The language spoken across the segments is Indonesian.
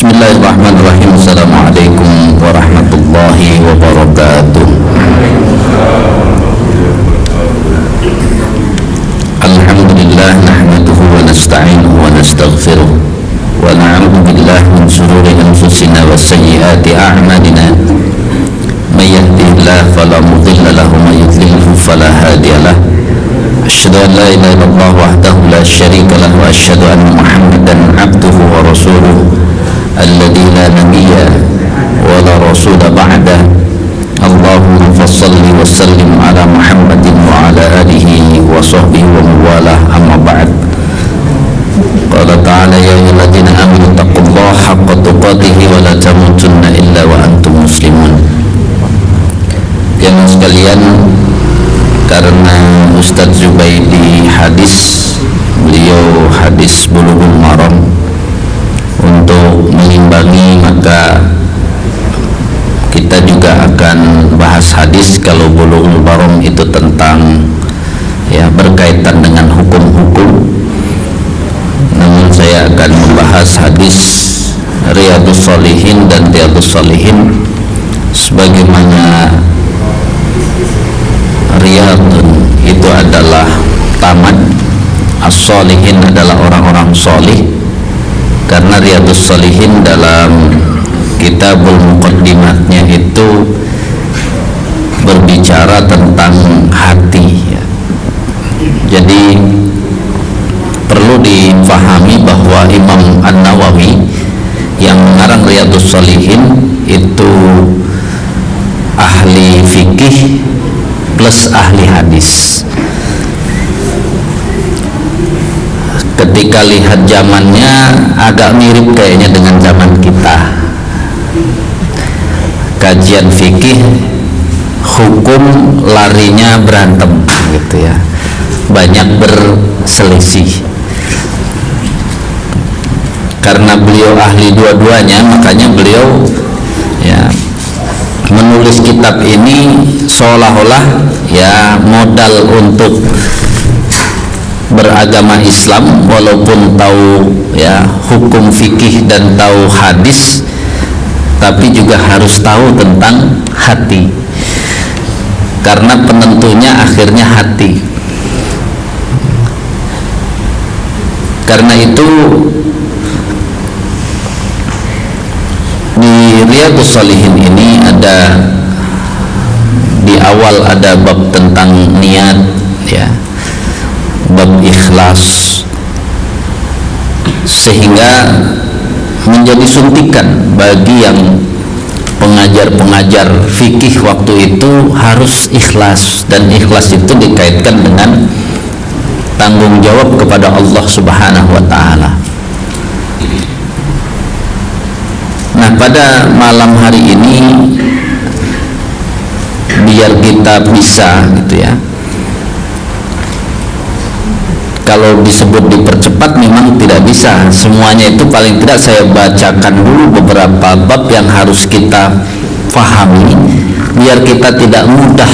Bismillahirrahmanirrahim. Assalamualaikum warahmatullahi wabarakatuh. Alhamdulillah nahmaduhu wa nasta'inuhu wa nastaghfiruh wa na'udzu billahi min shururi anfusina wa sayyiati a'malina. May yahdihillahu fala mudilla lahu wa may yudlilhu fala hadiya lahu. Asyhadu an la ilaha illallah wahdahu la syarika lahu wa asyhadu anna Muhammadan 'abduhu wa rasuluh alladzi la nabiyya wa la rasula ba'da. Allahumma fassalli wa sallim ala Muhammadin wa ala alihi wa sahbihi wa mawalah, amma ba'd. Qala ta'ala ya ayyuhalladzina amanu taqullaha haqqa tuqatih wa la tamutunna illa wa antum muslimun. Jemaah sekalian, karena Ustadz Zubaidi beliau hadis Bulughul Maram, untuk mengimbangi maka kita juga akan bahas hadis. Kalau Bulughul Maram itu tentang berkaitan dengan hukum-hukum, namun saya akan membahas hadis Riyadhus Shalihin dan Riyadhus Shalihin sebagaimana Riyadun itu adalah taman, as-shalihin adalah orang-orang solih. Karena Riyadhus Shalihin dalam kitabul muqaddimatnya itu berbicara tentang hati. Jadi perlu dipahami bahwa Imam An-Nawawi yang mengarang Riyadhus Shalihin itu ahli fikih plus ahli hadis. Ketika lihat zamannya agak mirip kayaknya dengan zaman kita. Kajian fikih, hukum larinya berantem gitu ya. Banyak berselisih. Karena beliau ahli dua-duanya, makanya beliau menulis kitab ini seolah-olah modal untuk beragama Islam, walaupun tahu hukum fikih dan tahu hadis, tapi juga harus tahu tentang hati, karena penentunya akhirnya hati. Karena itu di Riyadhus Shalihin ini di awal ada bab tentang niat, bab ikhlas, sehingga menjadi suntikan bagi yang pengajar-pengajar fikih waktu itu harus ikhlas, dan ikhlas itu dikaitkan dengan tanggung jawab kepada Allah Subhanahu wa ta'ala. Nah, pada malam hari ini biar kita bisa kalau disebut dipercepat memang tidak bisa semuanya, itu paling tidak saya bacakan dulu beberapa bab yang harus kita pahami biar kita tidak mudah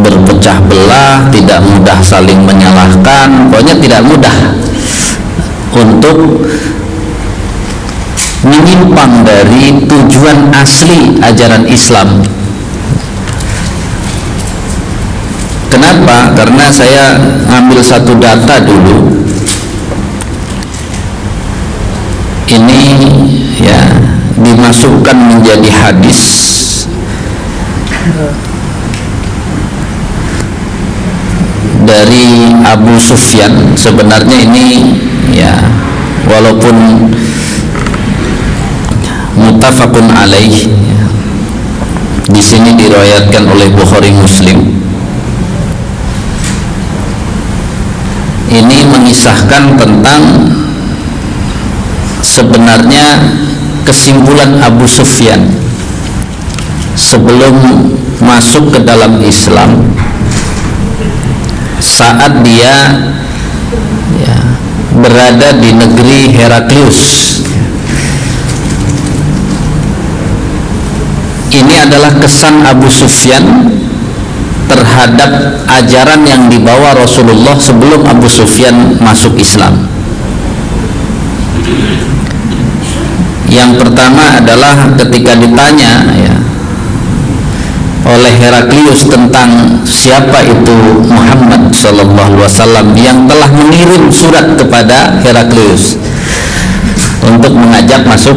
berpecah belah, tidak mudah saling menyalahkan, pokoknya tidak mudah untuk menyimpang dari tujuan asli ajaran Islam. Kenapa? Karena saya ngambil satu data dulu. Ini dimasukkan menjadi hadis dari Abu Sufyan. Sebenarnya ini walaupun muttafaqun alaih, di sini diriwayatkan oleh Bukhari Muslim. Ini mengisahkan tentang sebenarnya kesimpulan Abu Sufyan sebelum masuk ke dalam Islam, saat dia berada di negeri Heraklius. Ini adalah kesan Abu Sufyan terhadap ajaran yang dibawa Rasulullah sebelum Abu Sufyan masuk Islam. Yang pertama adalah ketika ditanya ya oleh Heraklius tentang siapa itu Muhammad sallallahu alaihi wasallam yang telah mengirim surat kepada Heraklius untuk mengajak masuk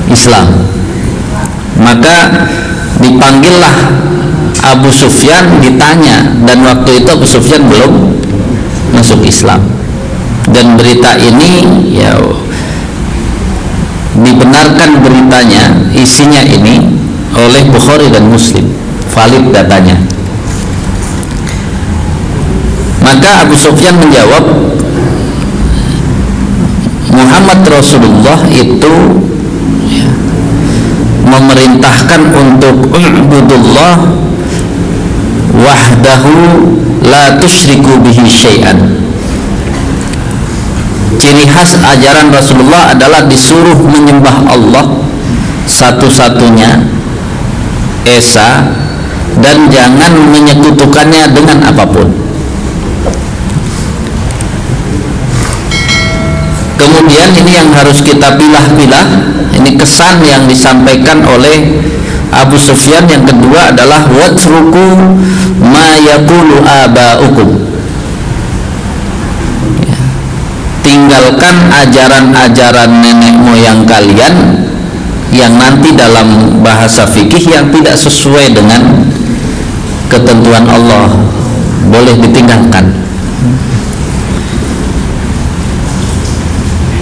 Islam. Maka dipanggillah Abu Sufyan ditanya, dan waktu itu Abu Sufyan belum masuk Islam. Dan berita ini ya dibenarkan beritanya, isinya ini oleh Bukhari dan Muslim, valid datanya. Maka Abu Sufyan menjawab, Muhammad Rasulullah itu ya, memerintahkan untuk ubudullah wahdahu la tusyriku bihi syai'an. Ciri khas ajaran Rasulullah adalah disuruh menyembah Allah satu-satunya esa, dan jangan menyekutukannya dengan apapun. Kemudian ini yang harus kita pilah-pilah, ini kesan yang disampaikan oleh Abu Sufyan. Yang kedua adalah watruku ma yaqulu aba'ukum, ya, tinggalkan ajaran-ajaran nenek moyang kalian yang nanti dalam bahasa fikih yang tidak sesuai dengan ketentuan Allah, boleh ditinggalkan.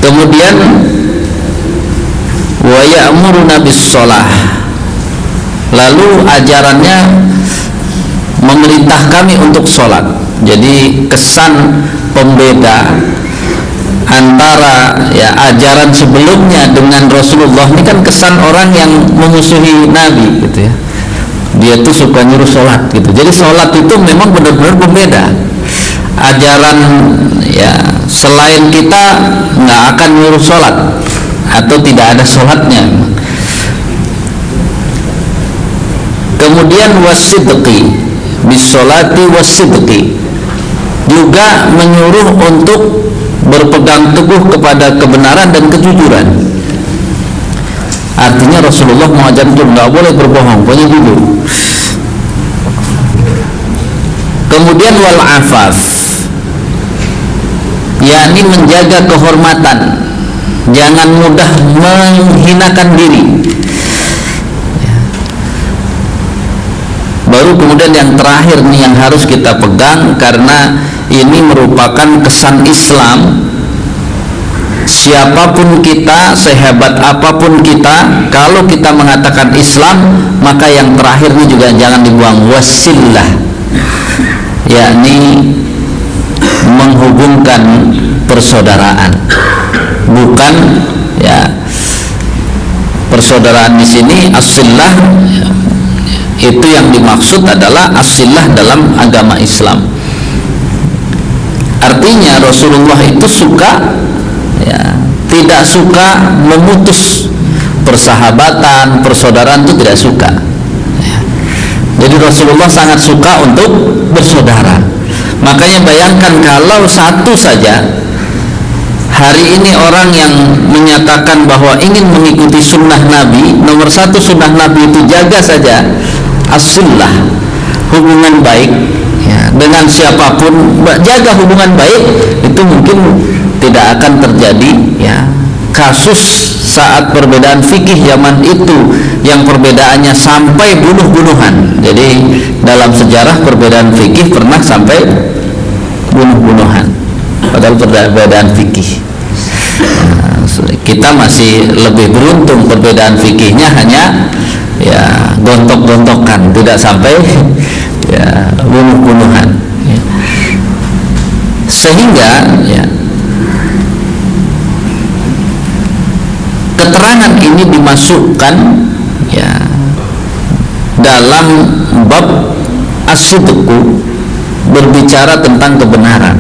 Kemudian wa ya'muruna bis-shalah, lalu ajarannya memerintah kami untuk sholat. Jadi kesan pembeda antara ya ajaran sebelumnya dengan Rasulullah ini kan kesan orang yang memusuhi Nabi gitu ya. Dia tuh suka nyuruh sholat gitu. Jadi sholat itu memang benar-benar pembeda. Ajaran ya selain kita nggak akan nyuruh sholat atau tidak ada sholatnya. Kemudian wasidqi bisolati wasidqi, juga menyuruh untuk berpegang teguh kepada kebenaran dan kejujuran. Artinya Rasulullah mengajarkan itu nggak boleh berbohong, pokoknya jujur. Kemudian wal afaf, yakni menjaga kehormatan, jangan mudah menghinakan diri. Baru kemudian yang terakhir nih yang harus kita pegang, karena ini merupakan kesan Islam. Siapapun kita, sehebat apapun kita, kalau kita mengatakan Islam, maka yang terakhir ini juga jangan dibuang, wasillah, yakni menghubungkan persaudaraan. Bukan ya persaudaraan di sini as-sillah, itu yang dimaksud adalah as-sillah dalam agama Islam. Artinya Rasulullah itu suka ya, tidak suka memutus persahabatan, persaudaraan, itu tidak suka ya. Jadi Rasulullah sangat suka untuk bersaudara. Makanya bayangkan kalau satu saja hari ini orang yang menyatakan bahwa ingin mengikuti sunnah Nabi, nomor satu sunnah Nabi itu jaga saja as-sillah, hubungan baik ya, dengan siapapun, jaga hubungan baik, itu mungkin tidak akan terjadi ya kasus saat perbedaan fikih zaman itu yang perbedaannya sampai bunuh-bunuhan. Jadi dalam sejarah perbedaan fikih pernah sampai bunuh-bunuhan, padahal perbedaan fikih. Nah, kita masih lebih beruntung, perbedaan fikihnya hanya ya gontok-gontokan, tidak sampai ya bunuh-bunuhan ya. Sehingga ya keterangan ini dimasukkan ya dalam bab as-sidqu, berbicara tentang kebenaran.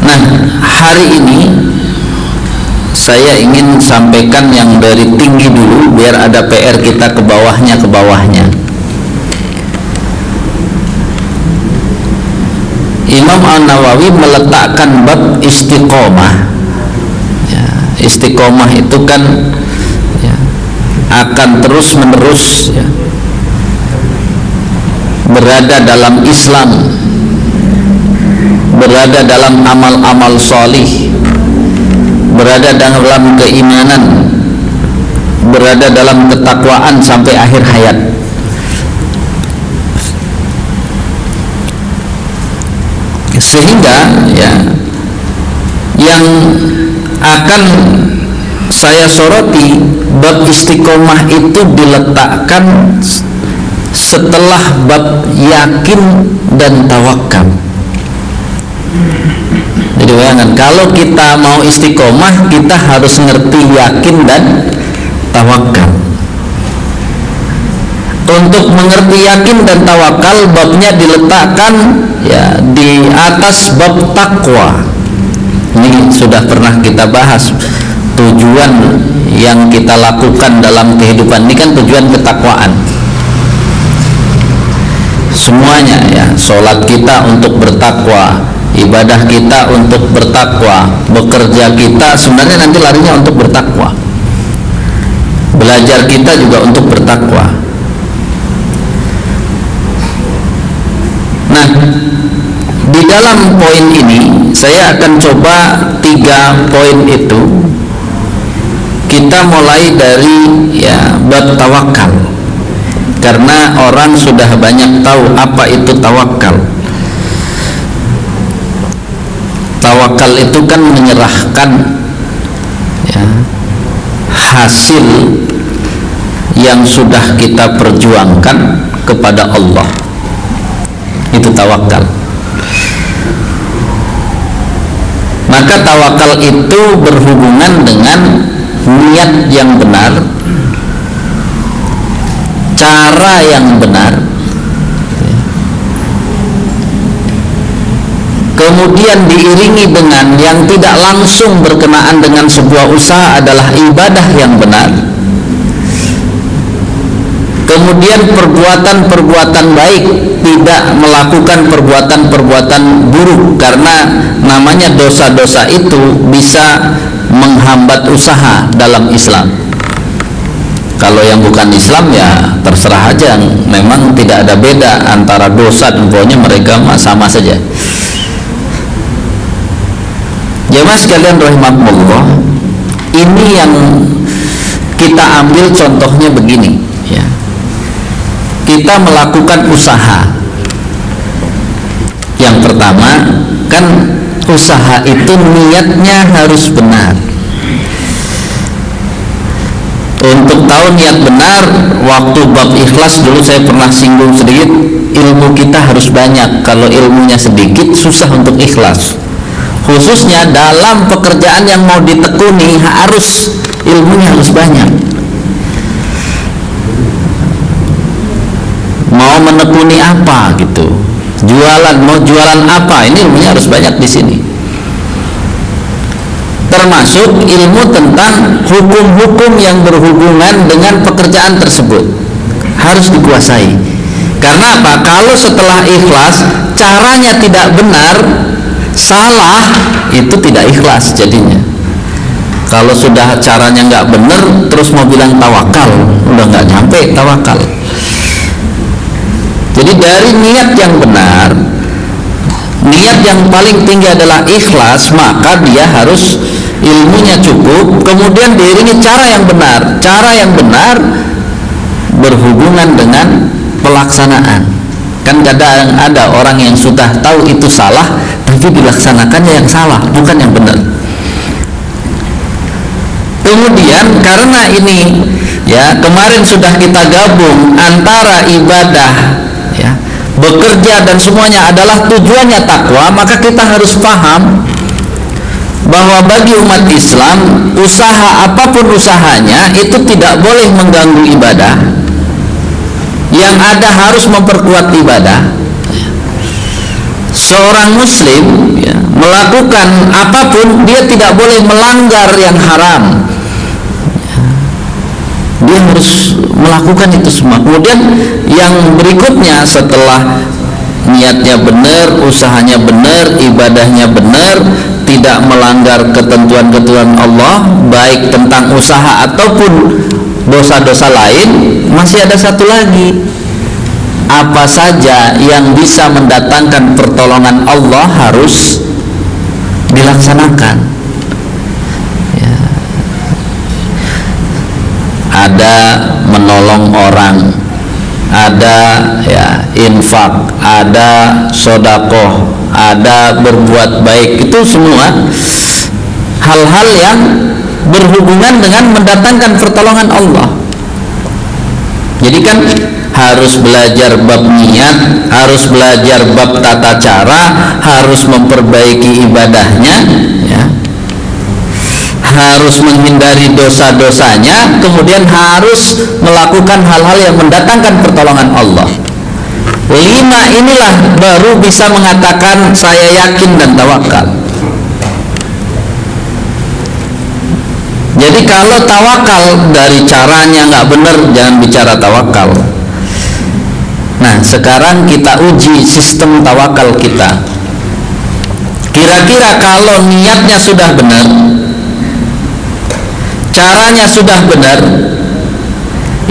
Nah, hari ini saya ingin sampaikan yang dari tinggi dulu, biar ada PR kita ke bawahnya. Imam An-Nawawi meletakkan bab istiqomah Istiqomah itu kan ya, akan terus menerus ya, berada dalam Islam, berada dalam amal-amal solih, berada dalam keimanan, berada dalam ketakwaan sampai akhir hayat. Sehingga ya, yang akan saya soroti, bab istiqomah itu diletakkan setelah bab yakin dan tawakal. Jadi bayangkan, kalau kita mau istiqomah, kita harus ngerti yakin dan tawakal. Untuk mengerti yakin dan tawakal, babnya diletakkan ya di atas bab takwa. Ini sudah pernah kita bahas. Tujuan yang kita lakukan dalam kehidupan ini kan tujuan ketakwaan. Semuanya ya, sholat kita untuk bertakwa, ibadah kita untuk bertakwa, bekerja kita sebenarnya nanti larinya untuk bertakwa, belajar kita juga untuk bertakwa. Nah, di dalam poin ini saya akan coba 3 poin itu. Kita mulai dari ya bab tawakal, karena orang sudah banyak tahu apa itu tawakal. Tawakal itu kan menyerahkan ya, hasil yang sudah kita perjuangkan kepada Allah. Itu tawakal. Maka tawakal itu berhubungan dengan niat yang benar, cara yang benar, kemudian diiringi dengan yang tidak langsung berkenaan dengan sebuah usaha adalah ibadah yang benar, kemudian perbuatan-perbuatan baik, tidak melakukan perbuatan-perbuatan buruk, karena namanya dosa-dosa itu bisa menghambat usaha dalam Islam. Kalau yang bukan Islam ya terserah aja, memang tidak ada beda antara dosa dan pokoknya mereka sama saja. Jemaah sekalian rahimakumullah, ini yang kita ambil contohnya begini ya. Kita melakukan usaha. Yang pertama kan usaha itu niatnya harus benar. Untuk tahu niat benar, waktu bab ikhlas dulu saya pernah singgung sedikit, ilmu kita harus banyak. Kalau ilmunya sedikit susah untuk ikhlas. Khususnya dalam pekerjaan yang mau ditekuni, harus ilmunya harus banyak. Mau menekuni apa gitu, jualan, mau jualan apa, ini ilmunya harus banyak di sini. Termasuk ilmu tentang hukum-hukum yang berhubungan dengan pekerjaan tersebut harus dikuasai. Karena apa? Kalau setelah ikhlas caranya tidak benar, salah, itu tidak ikhlas jadinya. Kalau sudah caranya nggak benar terus mau bilang tawakal, udah nggak nyampe tawakal. Jadi dari niat yang benar, niat yang paling tinggi adalah ikhlas, maka dia harus ilmunya cukup, kemudian diiringi cara yang benar. Cara yang benar berhubungan dengan pelaksanaan. Kan kadang ada orang yang sudah tahu itu salah, tapi dilaksanakannya yang salah, bukan yang benar. Kemudian karena ini ya, kemarin sudah kita gabung antara ibadah ya, bekerja dan semuanya adalah tujuannya takwa, maka kita harus paham bahwa bagi umat Islam, usaha apapun usahanya itu tidak boleh mengganggu ibadah. Yang ada harus memperkuat ibadah. Seorang muslim ya, melakukan apapun, dia tidak boleh melanggar yang haram. Dia harus melakukan itu semua. Kemudian yang berikutnya, setelah niatnya benar, usahanya benar, ibadahnya benar, tidak melanggar ketentuan-ketentuan Allah, baik tentang usaha ataupun dosa-dosa lain, masih ada satu lagi. Apa saja yang bisa mendatangkan pertolongan Allah harus dilaksanakan. Ya. Ada menolong orang, ada ya infak, ada sodakoh, ada berbuat baik, itu semua hal-hal yang berhubungan dengan mendatangkan pertolongan Allah. Jadi kan harus belajar bab niat, harus belajar bab tata cara, harus memperbaiki ibadahnya, ya. Harus menghindari dosa-dosanya, kemudian harus melakukan hal-hal yang mendatangkan pertolongan Allah. 5 inilah baru bisa mengatakan saya yakin dan tawakal. Jadi kalau tawakal dari caranya nggak benar, jangan bicara tawakal. Nah, sekarang kita uji sistem tawakal kita. Kira-kira kalau niatnya sudah benar, caranya sudah benar,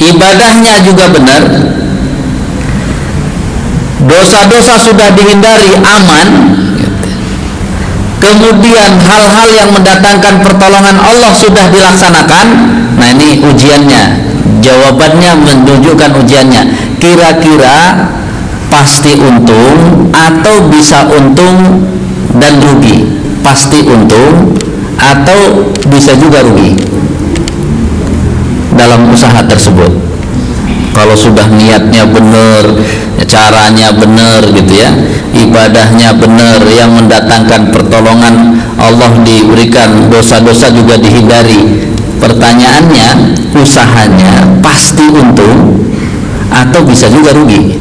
ibadahnya juga benar, dosa-dosa sudah dihindari, aman, kemudian hal-hal yang mendatangkan pertolongan Allah sudah dilaksanakan. Nah, ini ujiannya, jawabannya menunjukkan ujiannya. Kira-kira pasti untung atau bisa untung dan rugi? Pasti untung atau bisa juga rugi dalam usaha tersebut. Kalau sudah niatnya benar, caranya benar gitu ya, ibadahnya benar, yang mendatangkan pertolongan Allah diberikan, dosa-dosa juga dihindari. Pertanyaannya, usahanya pasti untung atau bisa juga rugi?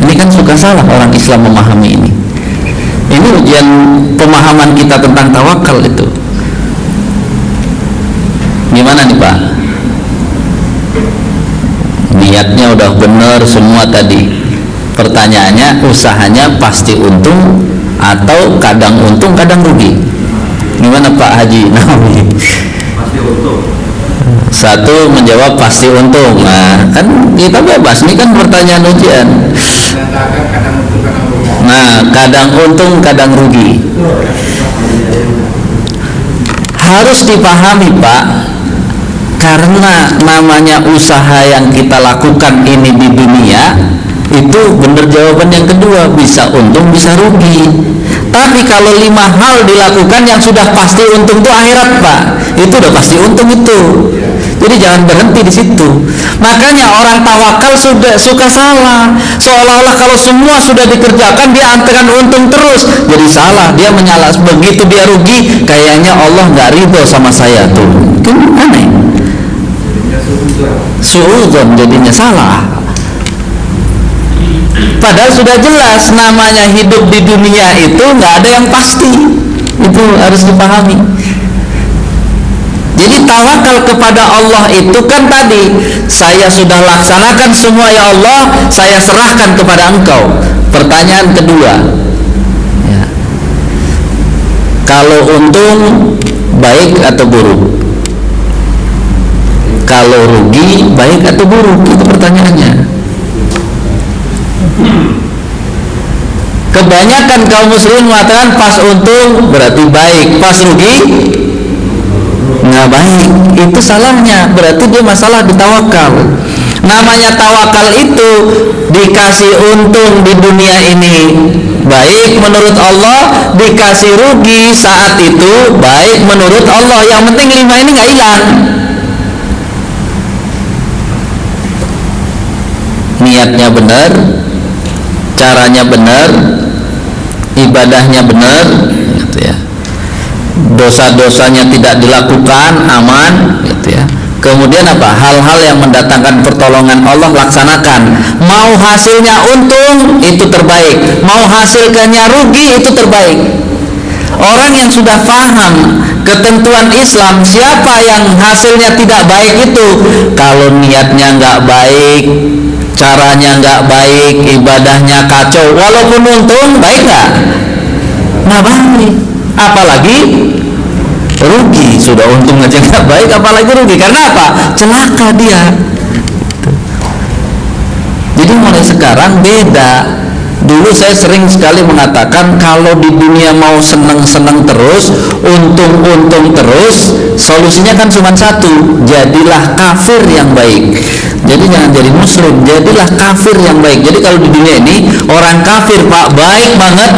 Ini kan suka salah orang Islam memahami ini. Ini ujian pemahaman kita tentang tawakal itu. Gimana nih Pak? Niatnya udah benar semua tadi. Pertanyaannya, usahanya pasti untung atau kadang untung kadang rugi? Gimana Pak Haji Nawawi? Pasti untung. Satu menjawab pasti untung. Nah, kan kita bebas, ini kan pertanyaan ujian. Nah, kadang untung kadang rugi. Harus dipahami Pak, karena namanya usaha yang kita lakukan ini di dunia, itu benar jawaban yang kedua, bisa untung bisa rugi. Tapi kalau 5 hal dilakukan yang sudah pasti untung itu akhirat Pak, itu udah pasti untung itu. Jadi jangan berhenti di situ. Makanya orang tawakal sudah suka salah, seolah-olah kalau semua sudah dikerjakan dia antara untung terus. Jadi salah, dia menyalah. Begitu dia rugi, kayaknya Allah nggak ridho sama saya tuh. Kan aneh. Suudzon, jadinya salah. Padahal sudah jelas namanya hidup di dunia itu nggak ada yang pasti. Itu harus dipahami. Jadi tawakal kepada Allah itu kan tadi, saya sudah laksanakan semua ya Allah, saya serahkan kepada Engkau. Pertanyaan kedua, ya, kalau untung baik atau buruk? Kalau rugi baik atau buruk? Itu pertanyaannya. Kebanyakan kaum muslimin mengatakan pas untung berarti baik, pas rugi nggak baik. Itu salahnya, berarti dia masalah di tawakal. Namanya tawakal itu dikasih untung di dunia ini baik menurut Allah, dikasih rugi saat itu baik menurut Allah. Yang penting 5 ini nggak hilang. Niatnya benar, caranya benar, ibadahnya benar, gitu ya. Dosa-dosanya tidak dilakukan, aman, gitu ya. Kemudian apa? Hal-hal yang mendatangkan pertolongan Allah laksanakan. Mau hasilnya untung itu terbaik, mau hasilnya rugi itu terbaik. Orang yang sudah paham ketentuan Islam, siapa yang hasilnya tidak baik itu, kalau niatnya nggak baik, caranya nggak baik, ibadahnya kacau, walaupun untung baik nggak? nggak baik, apalagi rugi. Sudah untung aja nggak baik, apalagi rugi. Karena apa? Celaka dia. Jadi mulai sekarang beda. Dulu saya sering sekali mengatakan kalau di dunia mau seneng-seneng terus, untung-untung terus, solusinya kan cuma satu, jadilah kafir yang baik. Jadi jangan jadi muslim, jadilah kafir yang baik. Jadi kalau di dunia ini orang kafir Pak baik banget,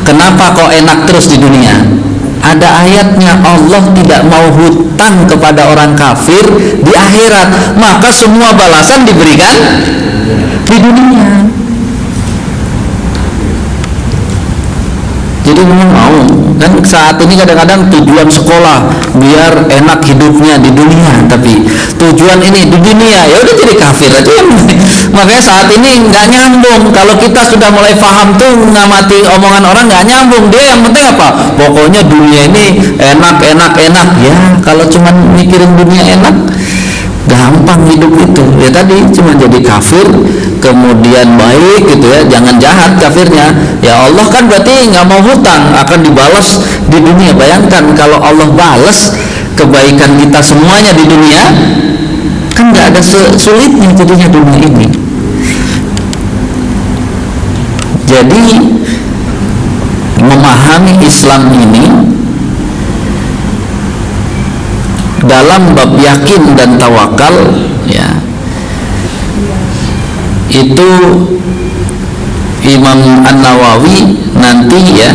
kenapa kok enak terus di dunia? Ada ayatnya, Allah tidak mau hutang kepada orang kafir di akhirat, maka semua balasan diberikan di dunia. Jadi memang mau kan saat ini kadang-kadang tujuan sekolah biar enak hidupnya di dunia, tapi tujuan ini di dunia ya udah jadi kafir aja. Makanya saat ini nggak nyambung. Kalau kita sudah mulai paham tuh ngamati omongan orang nggak nyambung. Dia yang penting apa? Pokoknya dunia ini enak ya. Kalau cuma mikirin dunia enak, gampang hidup itu. Ya tadi cuma jadi kafir kemudian baik gitu ya, jangan jahat kafirnya. Ya Allah kan berarti nggak mau hutang, akan dibalas di dunia. Bayangkan kalau Allah balas kebaikan kita semuanya di dunia, kan nggak ada sulitnya jadinya dunia ini. Jadi memahami Islam ini dalam bab yakin dan tawakal ya, itu Imam An-Nawawi nanti ya,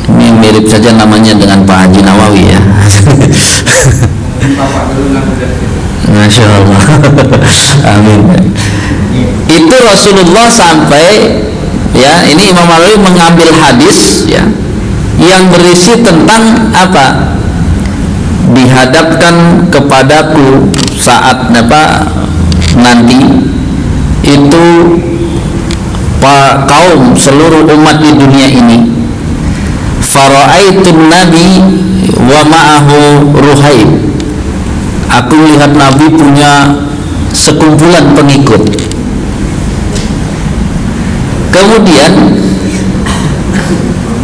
ini mirip saja namanya dengan Pak Haji Nawawi ya. Masya Allah. Amin. Itu Rasulullah sampai ya, ini Imam Nawawi mengambil hadis ya yang berisi tentang apa? Dihadapkan kepadaku saat apa nanti itu kaum seluruh umat di dunia ini, fara'aitun nabi wa ma'ahu ruhaib, aku lihat Nabi punya sekumpulan pengikut. Kemudian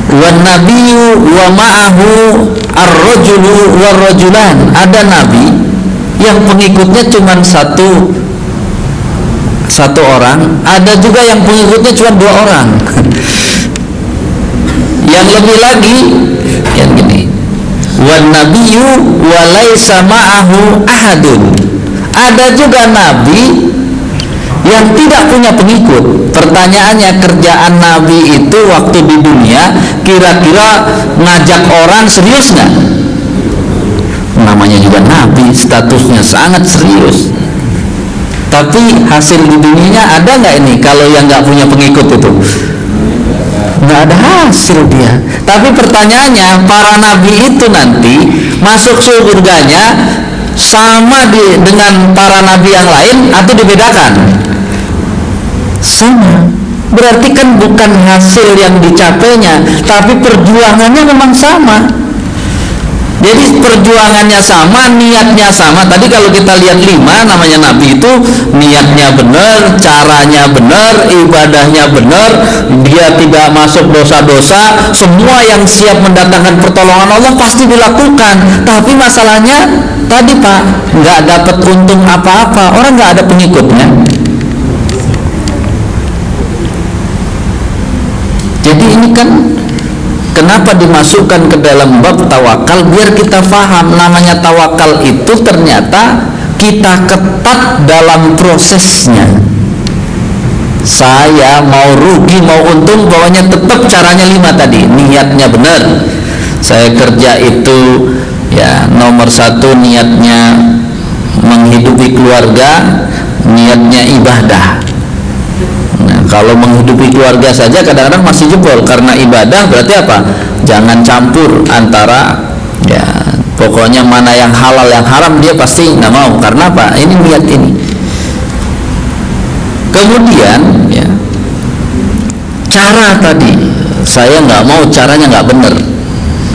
wan nabiyyu wa ma'ahu ar-rajulu war-rajulan, ada nabi yang pengikutnya cuma satu orang, ada juga yang pengikutnya cuma 2 orang. Yang lebih lagi yang gini, wan nabiyyu wa laisa ma'ahu ahadun, ada juga nabi yang tidak punya pengikut. Pertanyaannya, kerjaan nabi itu waktu di dunia kira-kira ngajak orang serius nggak? Namanya juga nabi, statusnya sangat serius. Tapi hasil di dunianya ada nggak ini kalau yang nggak punya pengikut itu? Nggak ada hasil dia. Tapi pertanyaannya, para nabi itu nanti masuk surganya sama dengan para nabi yang lain atau dibedakan? Sama. Berarti kan bukan hasil yang dicapainya, tapi perjuangannya memang sama. Jadi perjuangannya sama, niatnya sama. Tadi kalau kita lihat 5 namanya nabi itu niatnya benar, caranya benar, ibadahnya benar, dia tidak masuk dosa-dosa, semua yang siap mendatangkan pertolongan Allah pasti dilakukan. Tapi masalahnya tadi Pak, nggak dapat untung apa-apa, orang nggak ada pengikutnya. Jadi ini kan kenapa dimasukkan ke dalam bab tawakal, biar kita paham namanya tawakal itu ternyata kita ketat dalam prosesnya. Saya mau rugi mau untung, pokoknya tetap caranya 5 tadi, niatnya benar. Saya kerja itu ya nomor 1 niatnya menghidupi keluarga, niatnya ibadah. Nah, kalau menghidupi keluarga saja kadang-kadang masih jebol karena ibadah, berarti apa? Jangan campur antara ya, pokoknya mana yang halal yang haram dia pasti nggak mau. Karena apa? Ini niat ini. Kemudian ya, cara tadi saya nggak mau, caranya nggak benar.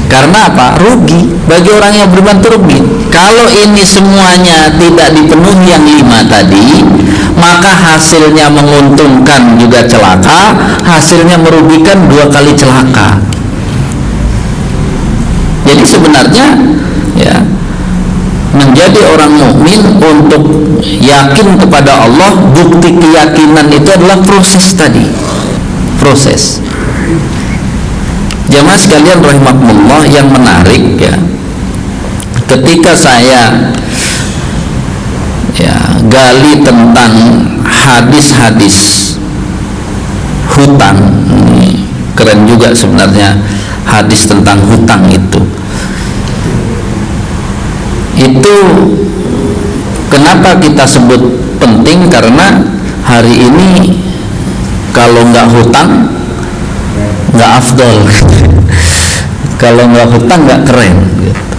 Karena apa? Rugi. Bagi orang yang beriman itu rugi. Kalau ini semuanya tidak dipenuhi yang 5 tadi, maka hasilnya menguntungkan juga celaka, hasilnya merugikan 2 kali celaka. Jadi sebenarnya ya, menjadi orang mukmin untuk yakin kepada Allah, bukti keyakinan itu adalah proses tadi, proses. Jamaah sekalian rahimakumullah, yang menarik ya, ketika saya ya gali tentang hadis-hadis hutang, ini keren juga sebenarnya hadis tentang hutang itu kenapa kita sebut penting, karena hari ini kalau nggak hutang nggak afdol kalau nggak hutang nggak keren gitu.